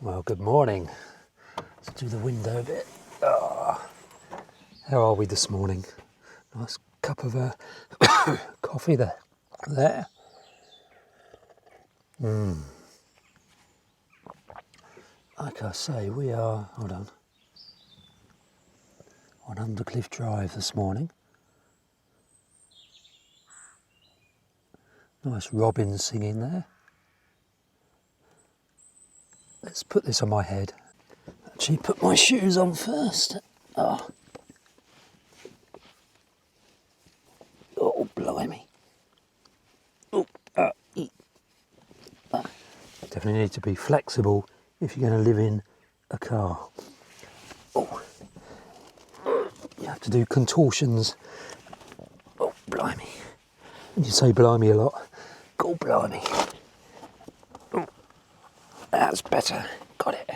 Well, good morning. Let's do the window a bit. Oh, how are we this morning? Nice cup of coffee there. Like I say, we are, hold on Undercliff Drive this morning. Nice robin singing there. Let's put this on my head. Actually, put my shoes on first. Oh, blimey. Definitely need to be flexible if you're going to live in a car. Oh, you have to do contortions. Oh, blimey. And you say blimey a lot. God, blimey. Oh, that's better. Got it.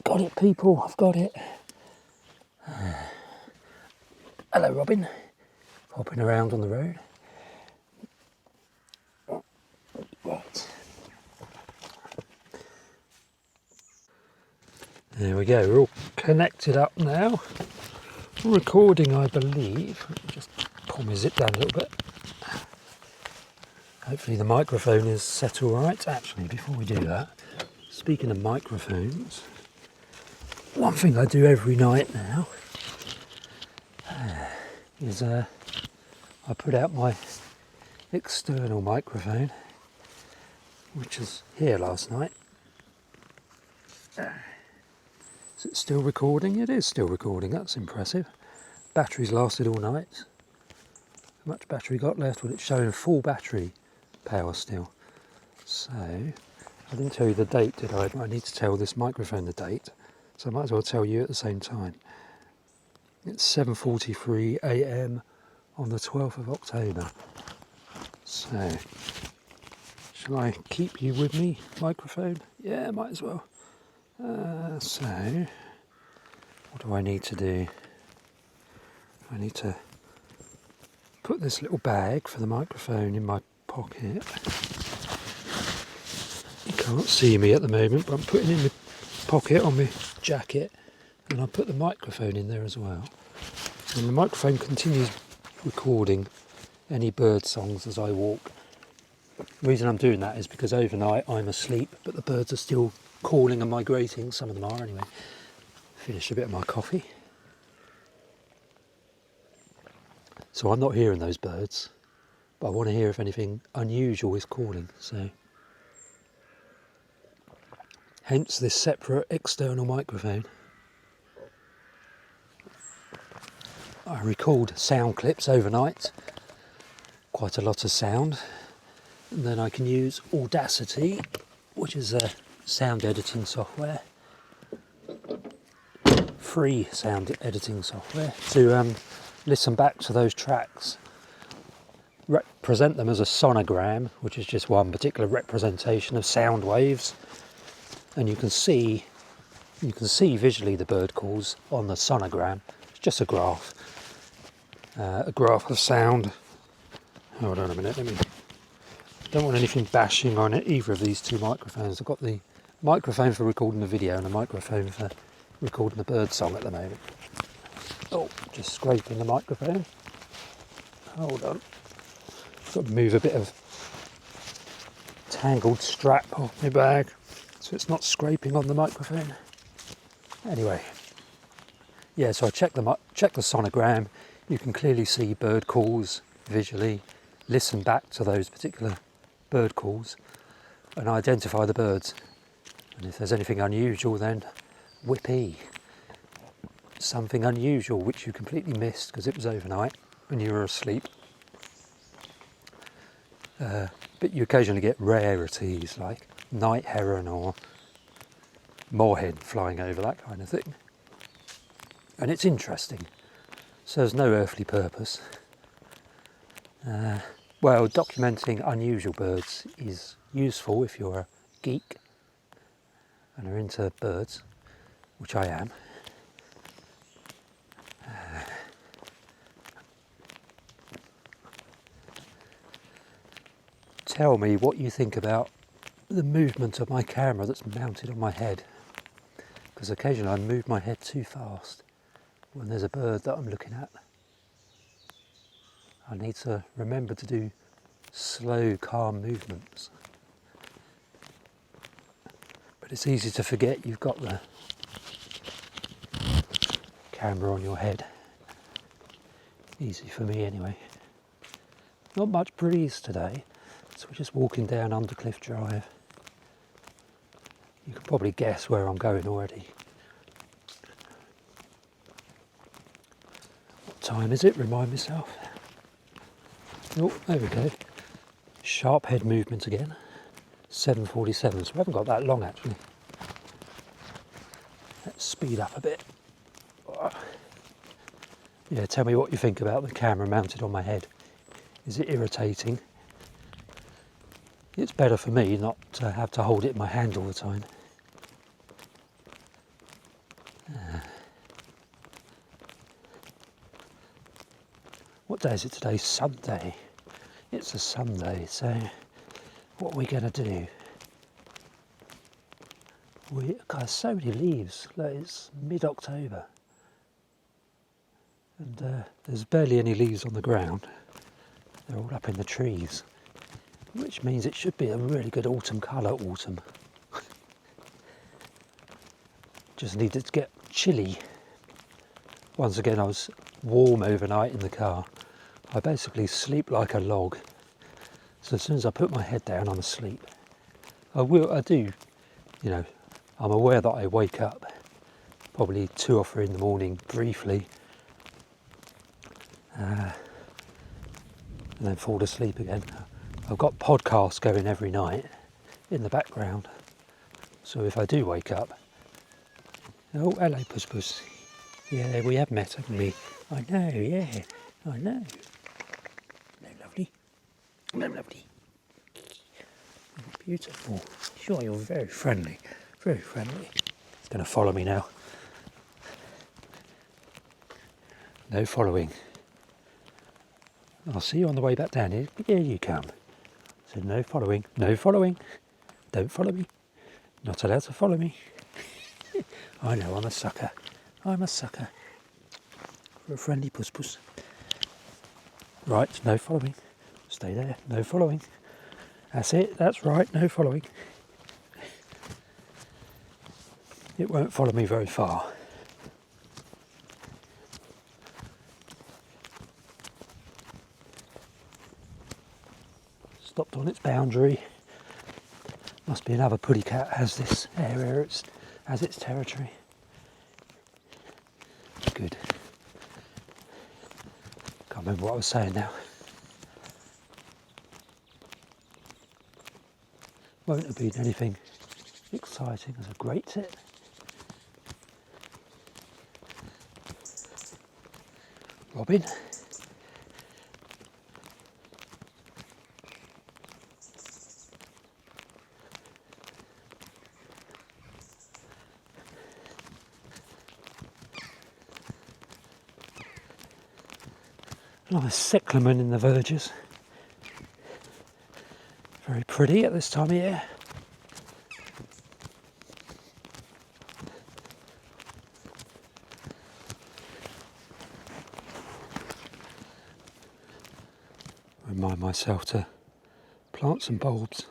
Got it, people. I've got it. Hello, Robin. Hopping around on the road. Right. There we go. We're all connected up now. Recording, I believe. Let me just pull my zip down a little bit. Hopefully the microphone is set all right. Actually, before we do that, speaking of microphones, one thing I do every night now is I put out my external microphone, which was here last night. Is it still recording? It is still recording. That's impressive. Battery's lasted all night. How much battery got left? Well, it's showing full battery power still. So, I didn't tell you the date, did I? But I need to tell this microphone the date. So I might as well tell you at the same time. It's 7:43 a.m. on the 12th of October. So, shall I keep you with me, microphone? Yeah, might as well. So, what do I need to do? I need to put this little bag for the microphone in my pocket. You can't see me at the moment, but I'm putting it in the pocket on my jacket, and I'll put the microphone in there as well. And the microphone continues recording any bird songs as I walk. The reason I'm doing that is because overnight I'm asleep, but the birds are still calling and migrating. Some of them are anyway. Finish a bit of my coffee. So I'm not hearing those birds, but I want to hear if anything unusual is calling. So, hence this separate external microphone. I record sound clips overnight, quite a lot of sound, and then I can use Audacity, which is a sound editing software, free sound editing software, to listen back to those tracks, represent them as a sonogram, which is just one particular representation of sound waves, and you can see visually the bird calls on the sonogram. It's just a graph of sound. Hold on a minute, don't want anything bashing on it, either of these two microphones. I've got the microphone for recording the video and a microphone for recording the bird song at the moment. Oh, just scraping the microphone. Hold on. Got to move a bit of tangled strap off my bag so it's not scraping on the microphone. Anyway, yeah, so I checked the sonogram. You can clearly see bird calls visually, listen back to those particular bird calls and identify the birds. And if there's anything unusual, then whippy. Something unusual which you completely missed because it was overnight when you were asleep. But you occasionally get rarities like night heron or moorhen flying over, that kind of thing. And it's interesting. Serves no earthly purpose. Well, documenting unusual birds is useful if you're a geek and are into birds, which I am. Tell me what you think about the movement of my camera that's mounted on my head, because occasionally I move my head too fast when there's a bird that I'm looking at. I need to remember to do slow, calm movements. But it's easy to forget you've got the camera on your head. Easy for me anyway. Not much breeze today, so we're just walking down Undercliff Drive. You can probably guess where I'm going already. What time is it? Remind myself. Oh, there we go. Sharp head movement again. 7:47, so we haven't got that long actually. Let's speed up a bit. Yeah, tell me what you think about the camera mounted on my head. Is it irritating? It's better for me not to have to hold it in my hand all the time. What day is it today? Sunday. It's a Sunday, so what are we going to do? Got so many leaves. Look, it's mid-October. And there's barely any leaves on the ground. They're all up in the trees, which means it should be a really good autumn colour, autumn. Just needed to get chilly. Once again, I was warm overnight in the car. I basically sleep like a log. So as soon as I put my head down, I'm asleep. I do, you know, I'm aware that I wake up probably 2 or 3 in the morning briefly, and then fall asleep again. I've got podcasts going every night in the background, so if I do wake up, oh hello Puss Puss, yeah we have met, haven't we? I know, yeah, I know. Hello lovely, hello lovely, beautiful. Sure, you're very friendly, very friendly. It's going to follow me now. No following. I'll see you on the way back down here. Here you come. So no following, no following. Don't follow me. Not allowed to follow me. I know, I'm a sucker. I'm a sucker. For a friendly puss puss. Right, no following. Stay there, no following. That's it, that's right, no following. It won't follow me very far. Stopped on its boundary. Must be another puddy cat has this area as its territory. Good. Can't remember what I was saying now. Won't have been anything exciting as a great tit. Robin. Nice cyclamen in the verges. Very pretty at this time of year. Remind myself to plant some bulbs.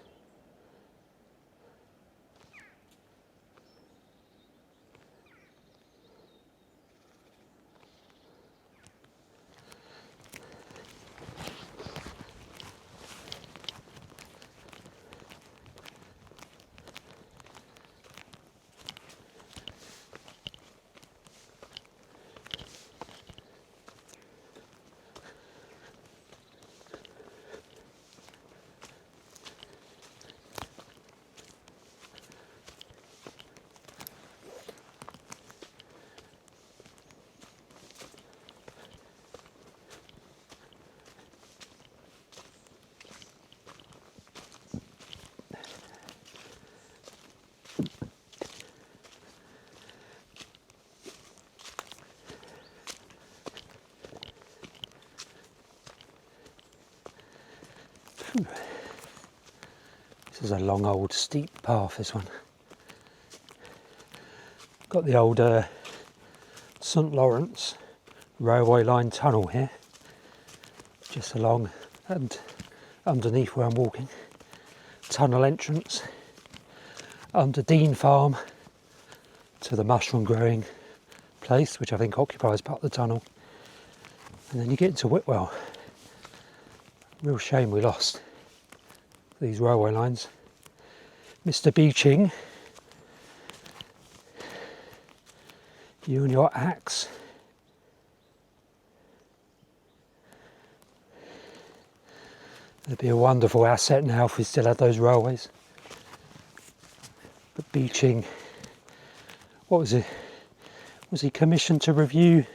This is a long old steep path, this one. Got the old St Lawrence railway line tunnel here, just along and underneath where I'm walking. Tunnel entrance under Dean Farm to the mushroom growing place, which I think occupies part of the tunnel. And then you get into Whitwell. Real shame we lost these railway lines. Mr. Beeching, you and your axe. It'd be a wonderful asset now if we still had those railways. But Beeching, what was it? Was he commissioned to review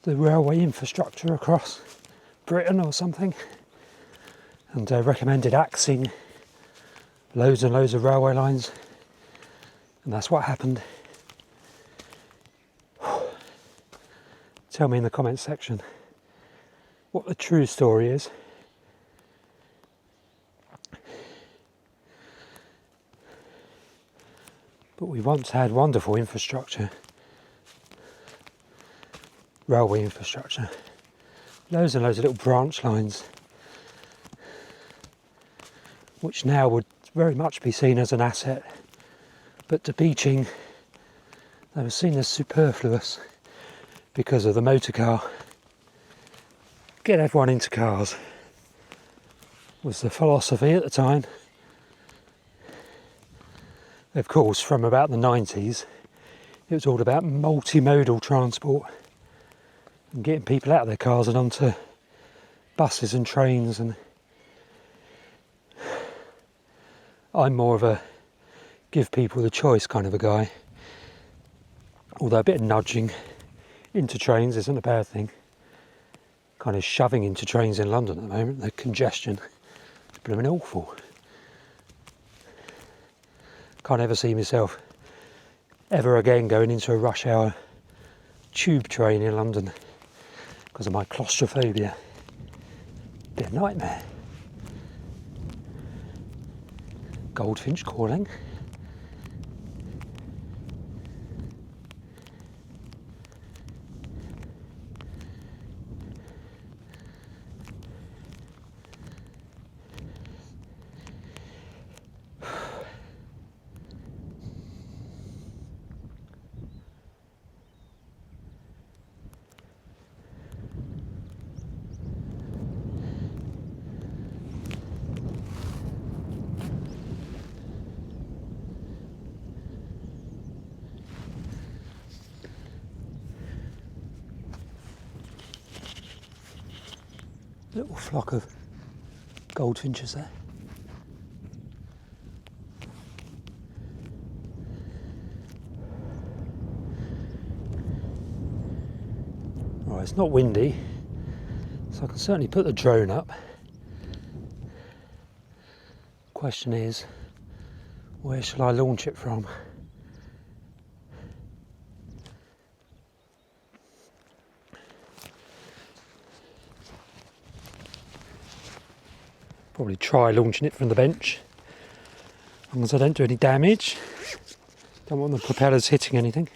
the railway infrastructure across Britain or something? And recommended axing loads and loads of railway lines. And that's what happened. Tell me in the comments section what the true story is. But we once had wonderful infrastructure, railway infrastructure, loads and loads of little branch lines, which now would very much be seen as an asset, but to Beeching they were seen as superfluous because of the motor car. Get everyone into cars was the philosophy at the time. Of course, from about the 90s, it was all about multimodal transport and getting people out of their cars and onto buses and trains. And I'm more of a give people the choice kind of a guy, although a bit of nudging into trains isn't a bad thing. Kind of shoving into trains in London at the moment, the congestion is blooming awful. Can't ever see myself ever again going into a rush hour tube train in London because of my claustrophobia. Bit of a nightmare. Goldfinch calling. Little flock of goldfinches there. Right, it's not windy, so I can certainly put the drone up. Question is, where shall I launch it from? Probably try launching it from the bench, as long as I don't do any damage. Don't want the propellers hitting anything.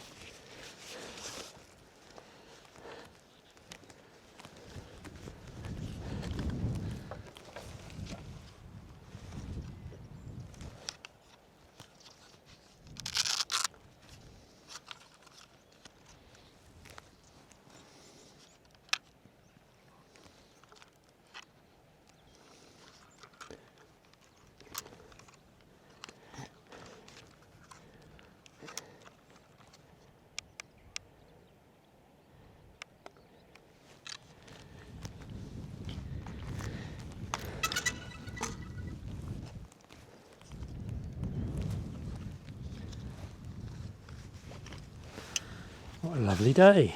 What a lovely day.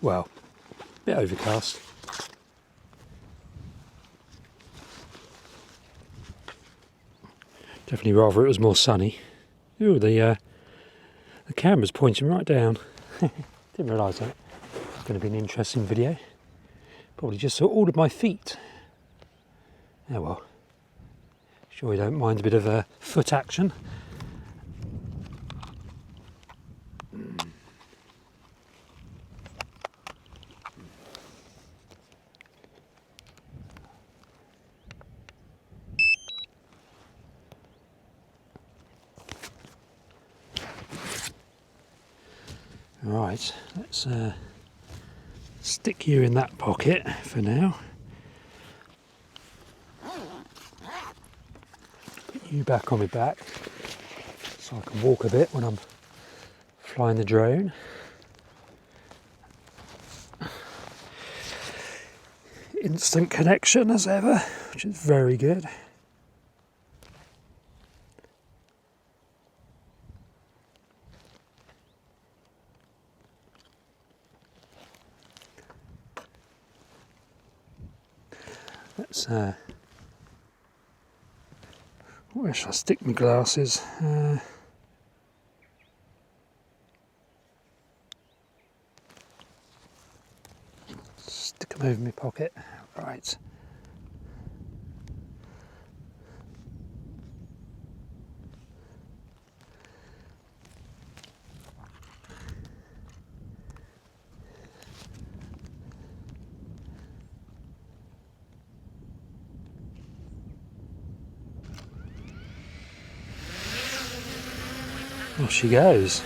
Well, a bit overcast. Definitely rather it was more sunny. Ooh, the camera's pointing right down. Didn't realise that. It's going to be an interesting video. Probably just saw all of my feet. Oh well. Sure you don't mind a bit of foot action. Right, let's stick you in that pocket for now. Put you back on my back so I can walk a bit when I'm flying the drone. Instant connection as ever, which is very good. Let's where shall I stick my glasses? Stick them over my pocket. Right. Off she goes.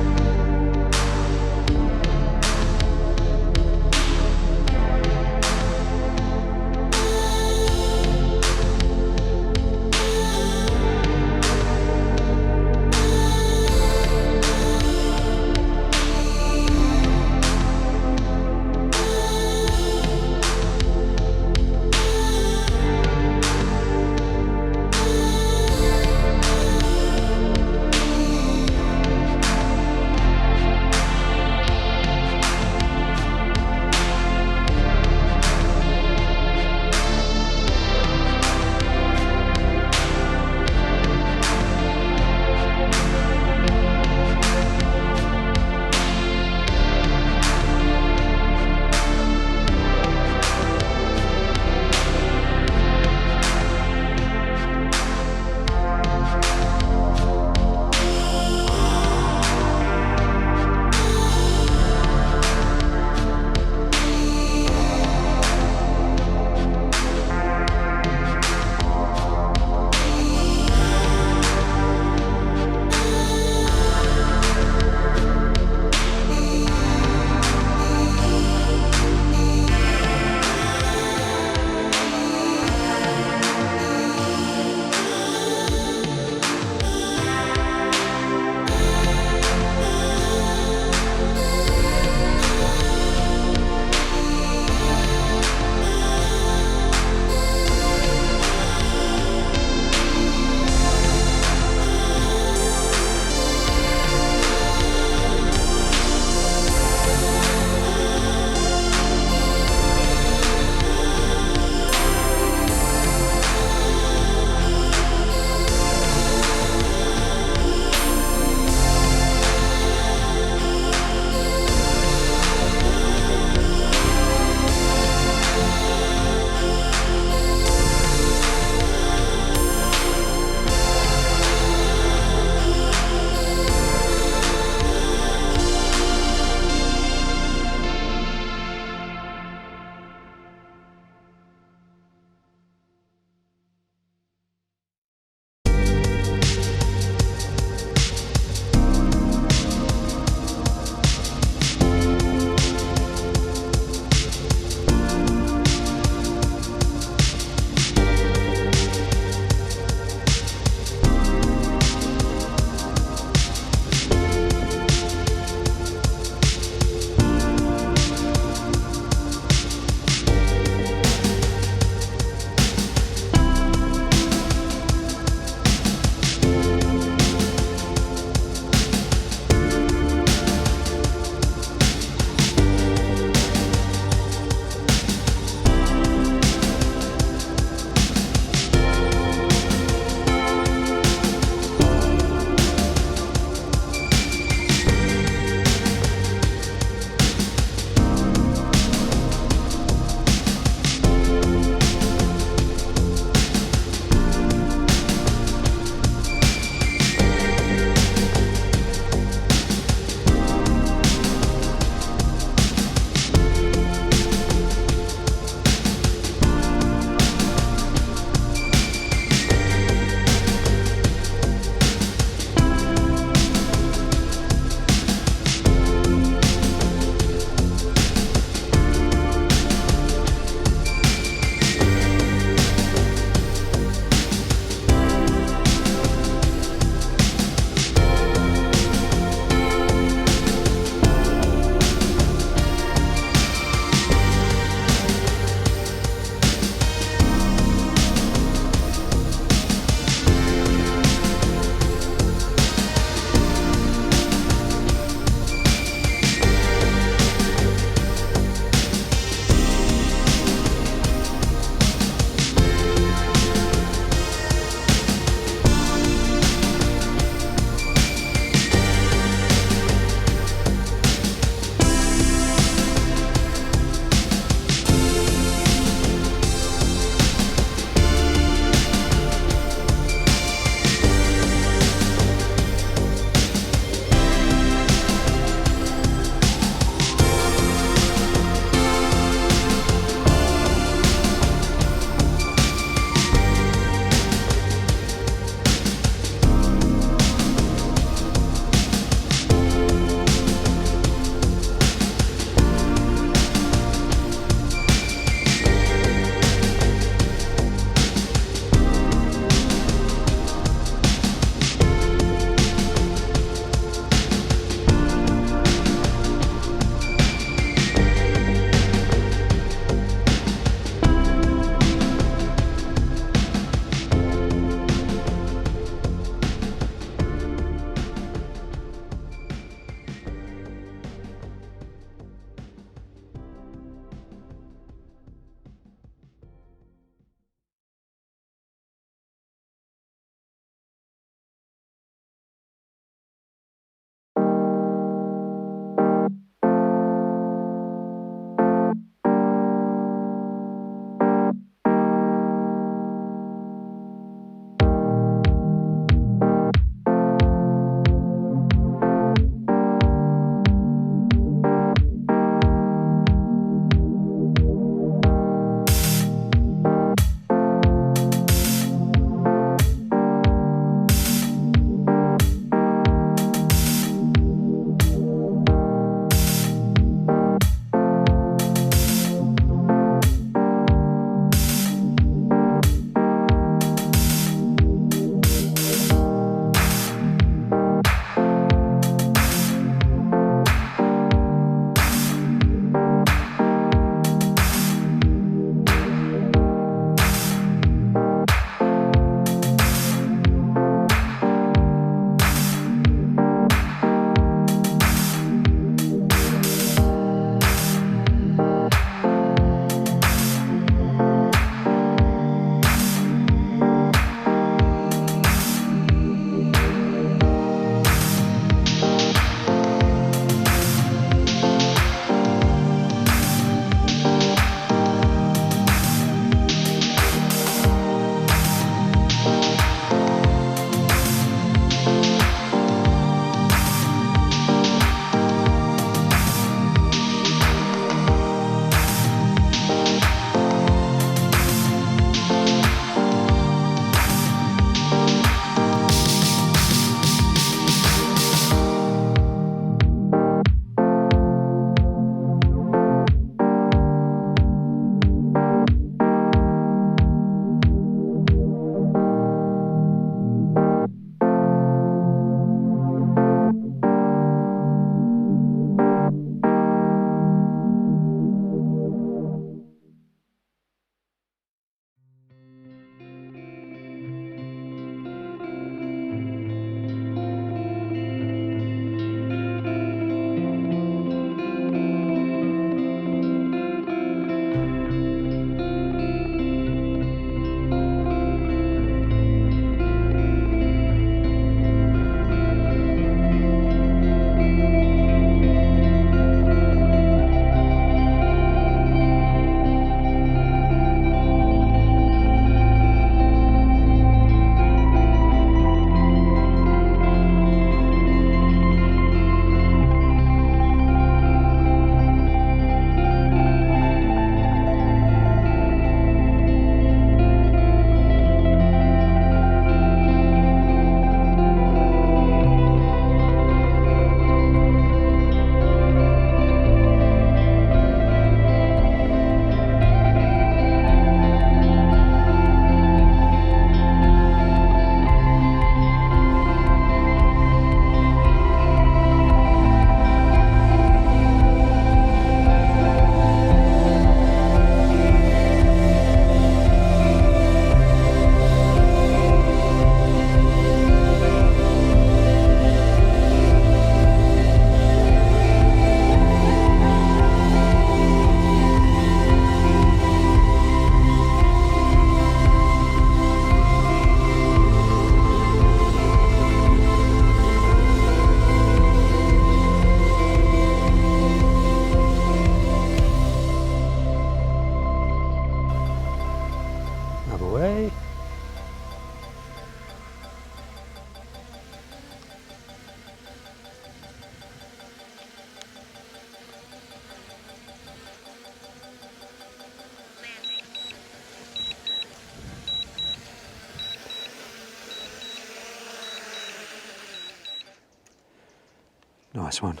nice one.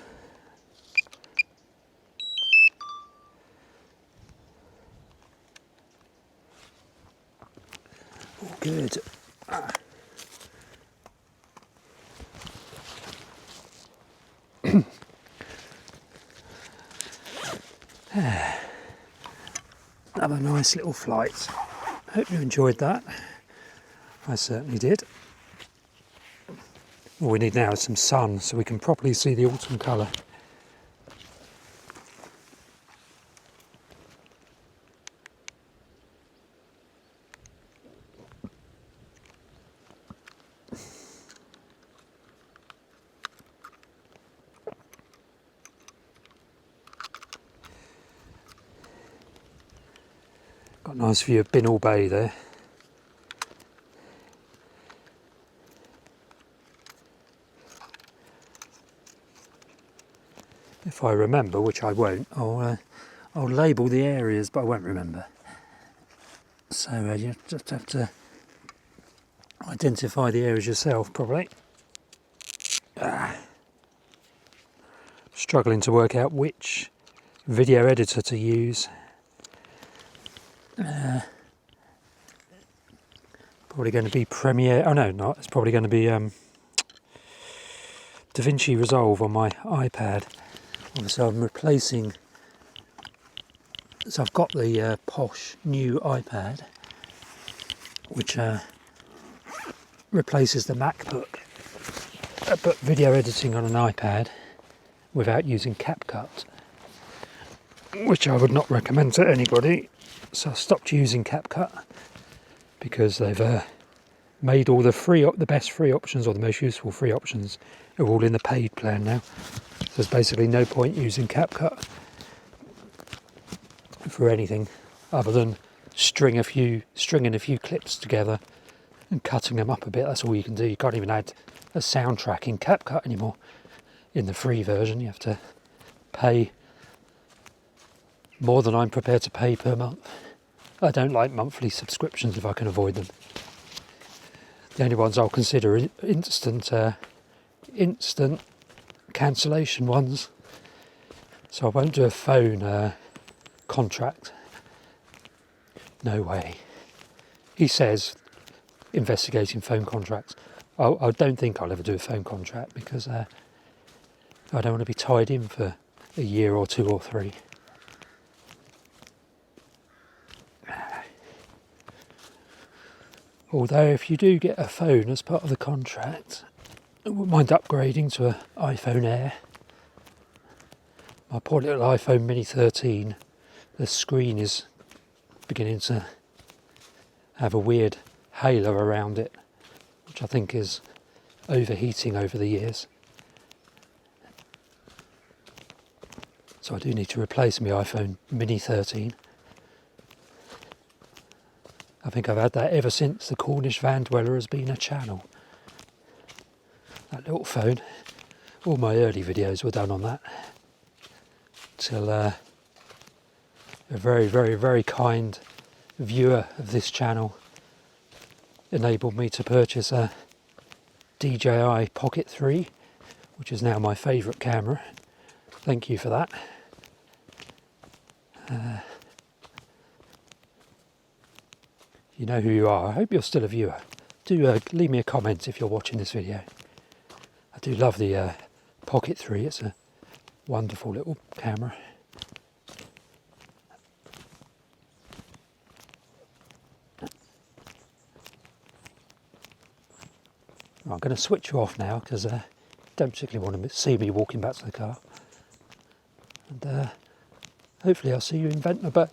All good. Another nice little flight. Hope you enjoyed that. I certainly did. All we need now is some sun so we can properly see the autumn colour. Got a nice view of Ventnor Bay there. If I remember, which I won't, I'll label the areas, but I won't remember. So you just have to identify the areas yourself, probably. Struggling to work out which video editor to use. Probably going to be Premiere. Oh no, not. It's probably going to be DaVinci Resolve on my iPad. Obviously, I'm replacing. So I've got the posh new iPad, which replaces the MacBook. But video editing on an iPad without using CapCut, which I would not recommend to anybody. So I stopped using CapCut because they've made all the best free options, or the most useful free options, are all in the paid plan now. So there's basically no point using CapCut for anything other than stringing a few clips together and cutting them up a bit. That's all you can do. You can't even add a soundtrack in CapCut anymore. In the free version, you have to pay more than I'm prepared to pay per month. I don't like monthly subscriptions if I can avoid them. The only ones I'll consider are instant cancellation ones. So I won't do a phone contract. No way. He says investigating phone contracts. I don't think I'll ever do a phone contract because I don't want to be tied in for a year or 2 or 3. Although if you do get a phone as part of the contract, I wouldn't mind upgrading to an iPhone Air. My poor little iPhone Mini 13, the screen is beginning to have a weird halo around it, which I think is overheating over the years. So I do need to replace my iPhone Mini 13. I think I've had that ever since the Cornish Van Dweller has been a channel. That little phone. All my early videos were done on that. Till a very, very, very kind viewer of this channel enabled me to purchase a DJI Pocket 3, which is now my favourite camera. Thank you for that. You know who you are. I hope you're still a viewer. Do leave me a comment if you're watching this video. I do love the Pocket 3. It's a wonderful little camera. I'm going to switch you off now because I don't particularly want to see me walking back to the car. And hopefully I'll see you in Ventnor Bay.